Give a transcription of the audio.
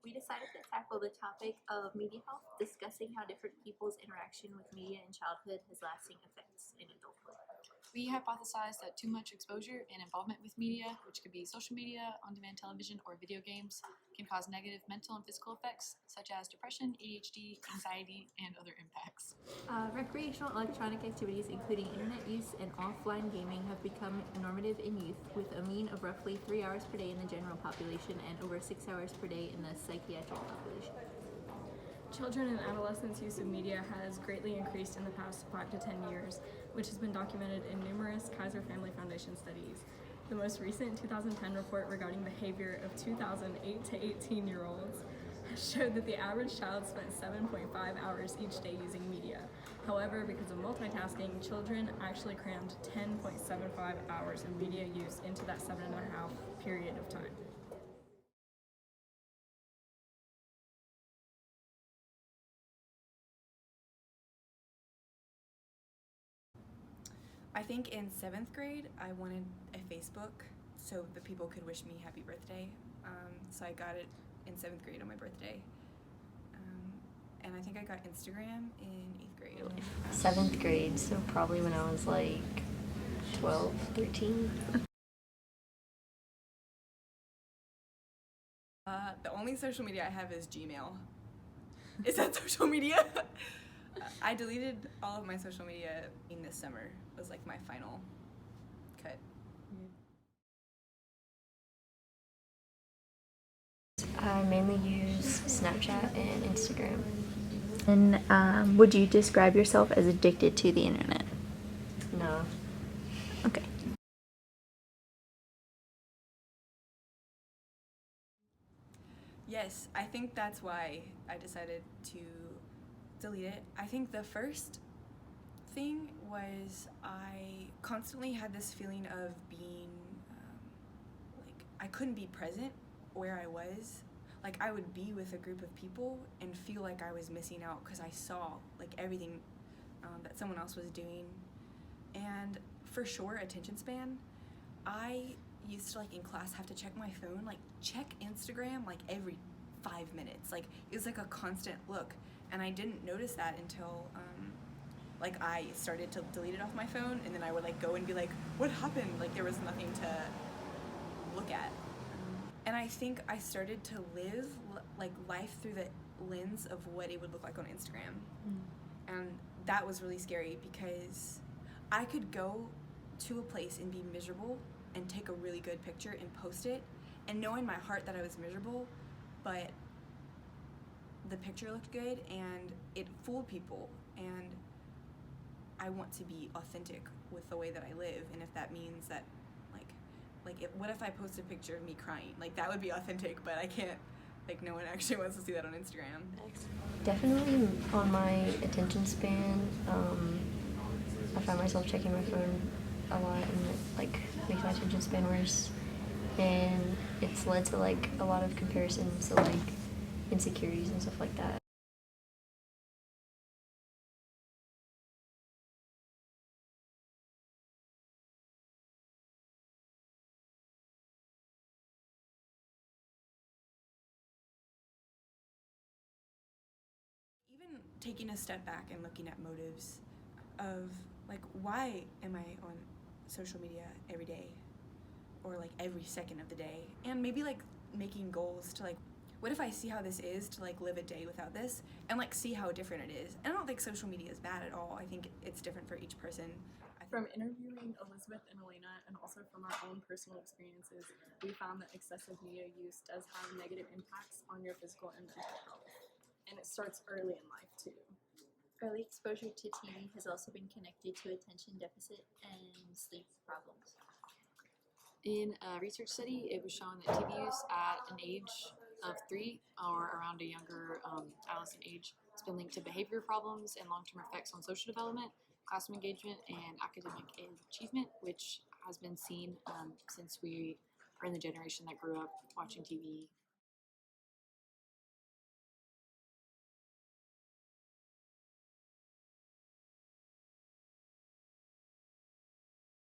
We decided to tackle the topic of media health, discussing how different people's interaction with media in childhood has lasting effects in adulthood. We hypothesized that too much exposure and involvement with media, which could be social media, on-demand television, or video games, can cause negative mental and physical effects such as depression, ADHD, anxiety, and other impacts. Recreational electronic activities, including internet use and offline gaming, have become normative in youth, with a mean of roughly 3 hours per day in the general population and over 6 hours per day in the psychiatric population. Children and adolescents' use of media has greatly increased in the past 5 to 10 years, which has been documented in numerous Kaiser Family Foundation studies. The most recent 2010 report regarding behavior of 2008 to 18-year-olds showed that the average child spent 7.5 hours each day using media. However, because of multitasking, children actually crammed 10.75 hours of media use into that 7.5 period of time. I think in 7th grade, I wanted a Facebook so that people could wish me happy birthday. So I got it in 7th grade on my birthday. And I think I got Instagram in 8th grade. 7th grade, so probably when I was like 12, 13. The only social media I have is Gmail. Is that social media? I deleted all of my social media in this summer. It was like my final cut. I mainly use Snapchat and Instagram. And would you describe yourself as addicted to the internet? No. Okay. Yes, I think that's why I decided to delete it. I think the first thing was I constantly had this feeling of being like I couldn't be present where I was. Like I would be with a group of people and feel like I was missing out because I saw like everything that someone else was doing. And for sure, attention span, I used to like in class have to check my phone, like check Instagram like every 5 minutes. Like it was like a constant look, and I didn't notice that until like I started to delete it off my phone, and then I would like go and be like, what happened? Like there was nothing to look at. And I think I started to live like life through the lens of what it would look like on Instagram. And that was really scary because I could go to a place and be miserable and take a really good picture and post it and know in my heart that I was miserable, but the picture looked good and it fooled people, and I want to be authentic with the way that I live. And if that means that what if I post a picture of me crying? Like that would be authentic, but I can't, like no one actually wants to see that on Instagram. Definitely on my attention span, I find myself checking my phone a lot, and it like makes my attention span worse. And it's led to like a lot of comparisons, so like insecurities and stuff like that. Even taking a step back and looking at motives of like, why am I on social media every day or like every second of the day, and maybe like making goals to like, what if I see how this is to like live a day without this and like see how different it is. And I don't think social media is bad at all. I think it's different for each person. From interviewing Elizabeth and Elena, and also from our own personal experiences, we found that excessive media use does have negative impacts on your physical and mental health. And it starts early in life too. Early exposure to TV has also been connected to attention deficit and sleep problems. In a research study, it was shown that TV use at an age of 3 or around a younger adolescent age has been linked to behavior problems and long-term effects on social development, classroom engagement, and academic achievement, which has been seen since we are in the generation that grew up watching TV